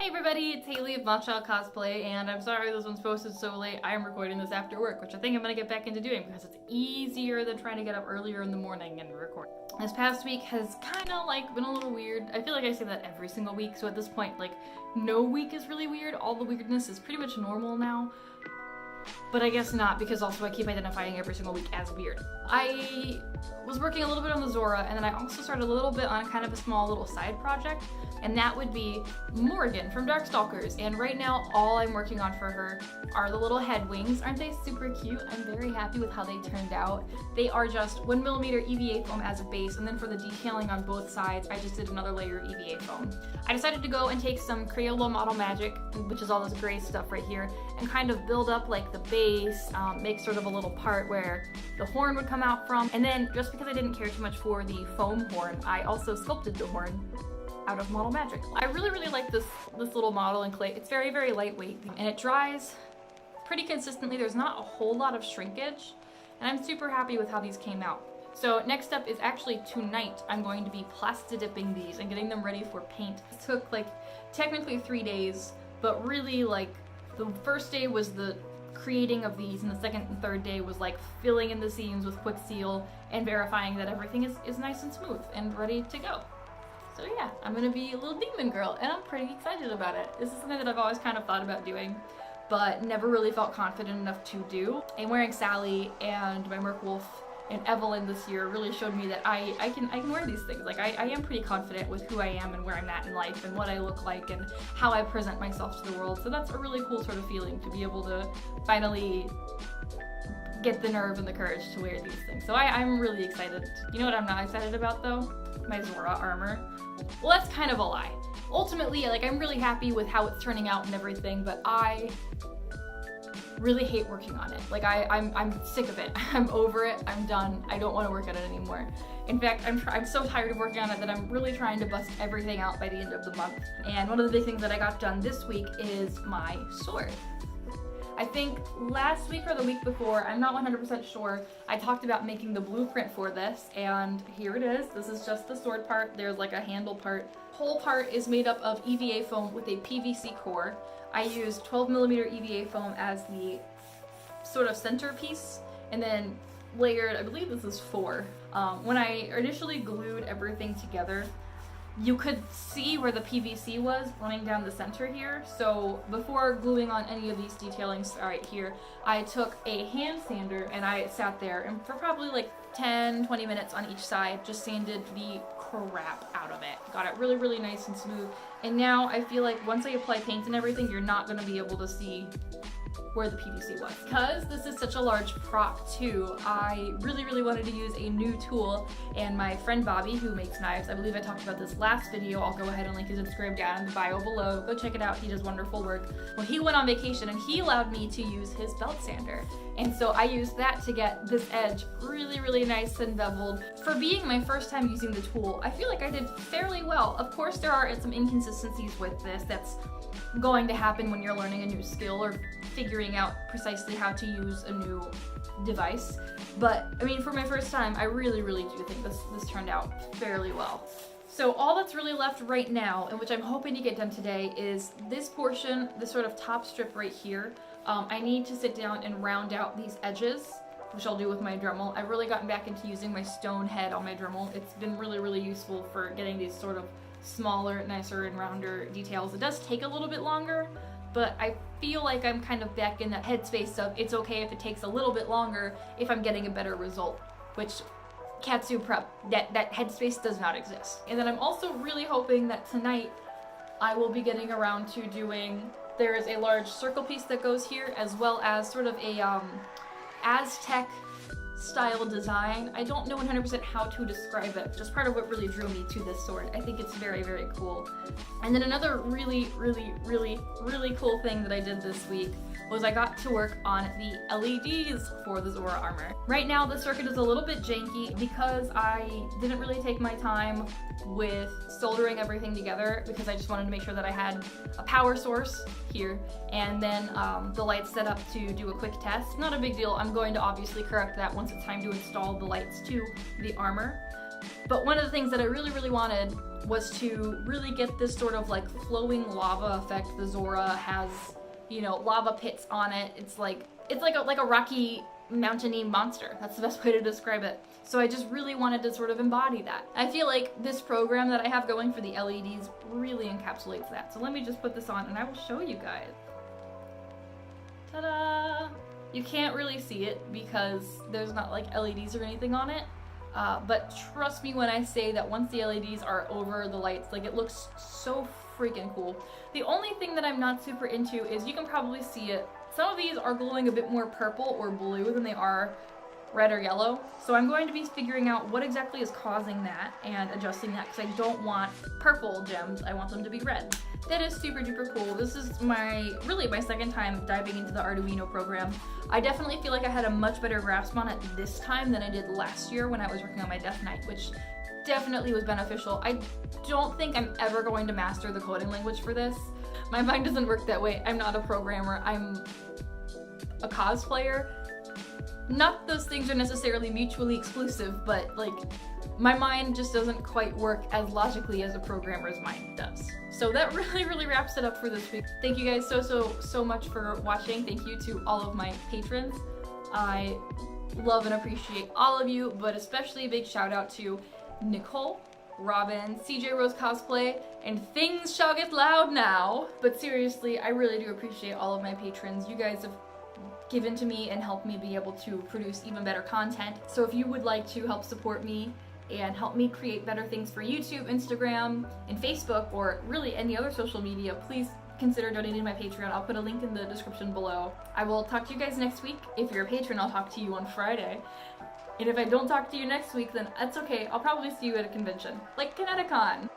Hey everybody, it's Haley of Moth Cosplay, and I'm sorry this one's posted so late. I am recording this after work, which I think I'm gonna get back into doing because it's easier than trying to get up earlier in the morning and record. This past week has kind of been a little weird. I feel like I say that every single week, so at this point, no week is really weird. All the weirdness is pretty much normal now. But I guess not, because also I keep identifying every single week as weird. I was working a little bit on the Zora, and then I also started a little bit on kind of a small little side project, and that would be Morgan from Darkstalkers. And right now, all I'm working on for her are the little head wings. Aren't they super cute? I'm very happy with how they turned out. They are just 1mm EVA foam as a base, and then for the detailing on both sides, I just did another layer of EVA foam. I decided to go and take some Crayola Model Magic, which is all this gray stuff right here, and kind of build up the base, make sort of a little part where the horn would come out from. And then, just because I didn't care too much for the foam horn, I also sculpted the horn out of Model Magic. I really like this little model in clay. It's very lightweight, and it dries pretty consistently. There's not a whole lot of shrinkage, and I'm super happy with how these came out. So next up is actually tonight I'm going to be plastadipping these and getting them ready for paint. It took technically 3 days, but really the first day was the creating of these, and the second and third day was filling in the seams with quick seal and verifying that everything is nice and smooth and ready to go. So yeah, I'm gonna be a little demon girl, and I'm pretty excited about it. This is something that I've always kind of thought about doing, but never really felt confident enough to do. And wearing Sally and my Merc Wolf and Evelyn this year really showed me that I can wear these things. I am pretty confident with who I am and where I'm at in life and what I look like and how I present myself to the world. So that's a really cool sort of feeling, to be able to finally get the nerve and the courage to wear these things. So I'm really excited. You know what I'm not excited about though? My Zora armor. Well, that's kind of a lie. Ultimately, I'm really happy with how it's turning out and everything, but I really hate working on it. I'm sick of it. I'm over it. I'm done. I don't want to work on it anymore. In fact, I'm so tired of working on it that I'm really trying to bust everything out by the end of the month. And one of the big things that I got done this week is my sword. I think last week or the week before, I'm not 100% sure, I talked about making the blueprint for this, and here it is. This is just the sword part. There's a handle part. Whole part is made up of EVA foam with a PVC core. I used 12mm EVA foam as the sort of centerpiece, and then layered, I believe this is 4. When I initially glued everything together, you could see where the PVC was running down the center here. So before gluing on any of these detailings right here, I took a hand sander and I sat there and for probably 10-20 minutes on each side, just sanded the crap out of it. Got it really nice and smooth. And now I feel like once I apply paint and everything, you're not going to be able to see where the PVC was. Because this is such a large prop too, I really wanted to use a new tool, and my friend Bobby, who makes knives, I believe I talked about this last video, I'll go ahead and link his Instagram down in the bio below, go check it out, he does wonderful work. Well, he went on vacation and he allowed me to use his belt sander, and so I used that to get this edge really nice and beveled. For being my first time using the tool, I feel like I did fairly well. Of course there are some inconsistencies with this. That's going to happen when you're learning a new skill or figuring out precisely how to use a new device. But I mean, for my first time, I really do think this turned out fairly well. So all that's really left right now, and which I'm hoping to get done today, is this portion, this sort of top strip right here. I need to sit down and round out these edges, which I'll do with my Dremel. I've really gotten back into using my stone head on my Dremel. It's been really useful for getting these sort of smaller, nicer, and rounder details. It does take a little bit longer, but I feel like I'm kind of back in that headspace of it's okay if it takes a little bit longer if I'm getting a better result, which Katsu Prep, that headspace does not exist. And then I'm also really hoping that tonight I will be getting around to doing, there is a large circle piece that goes here, as well as sort of a Aztec style design. I don't know 100% how to describe it, just part of what really drew me to this sword. I think it's very cool. And then another really cool thing that I did this week was I got to work on the LEDs for the Zora armor. Right now the circuit is a little bit janky because I didn't really take my time with soldering everything together, because I just wanted to make sure that I had a power source here and then the lights set up to do a quick test. Not a big deal. I'm going to obviously correct that once it's time to install the lights to the armor. But one of the things that I really wanted was to really get this sort of like flowing lava effect. The Zora has, you know, lava pits on it. It's like a rocky mountainy monster. That's the best way to describe it. So I just really wanted to sort of embody that. I feel like this program that I have going for the LEDs really encapsulates that. So let me just put this on and I will show you guys. Ta-da! You can't really see it because there's not like LEDs or anything on it. But trust me when I say that once the LEDs are over the lights, like it looks so freaking cool. The only thing that I'm not super into is, you can probably see it, some of these are glowing a bit more purple or blue than they are red or yellow. So I'm going to be figuring out what exactly is causing that and adjusting that, because I don't want purple gems, I want them to be red. That is super duper cool. This is really my second time diving into the Arduino program. I definitely feel like I had a much better grasp on it this time than I did last year when I was working on my Death Knight, which definitely was beneficial. I don't think I'm ever going to master the coding language for this. My mind doesn't work that way. I'm not a programmer, I'm a cosplayer. Not those things are necessarily mutually exclusive, but like my mind just doesn't quite work as logically as a programmer's mind does. So that really wraps it up for this week. Thank you guys so much for watching. Thank you to all of my patrons. I love and appreciate all of you, but especially a big shout out to Nicole, Robin, CJ Rose Cosplay, and Things Shall Get Loud Now. But seriously, I really do appreciate all of my patrons. You guys have given to me and helped me be able to produce even better content. So if you would like to help support me and help me create better things for YouTube, Instagram, and Facebook, or really any other social media, please consider donating to my Patreon. I'll put a link in the description below. I will talk to you guys next week. If you're a patron, I'll talk to you on Friday. And if I don't talk to you next week, then that's okay. I'll probably see you at a convention, like Kineticon.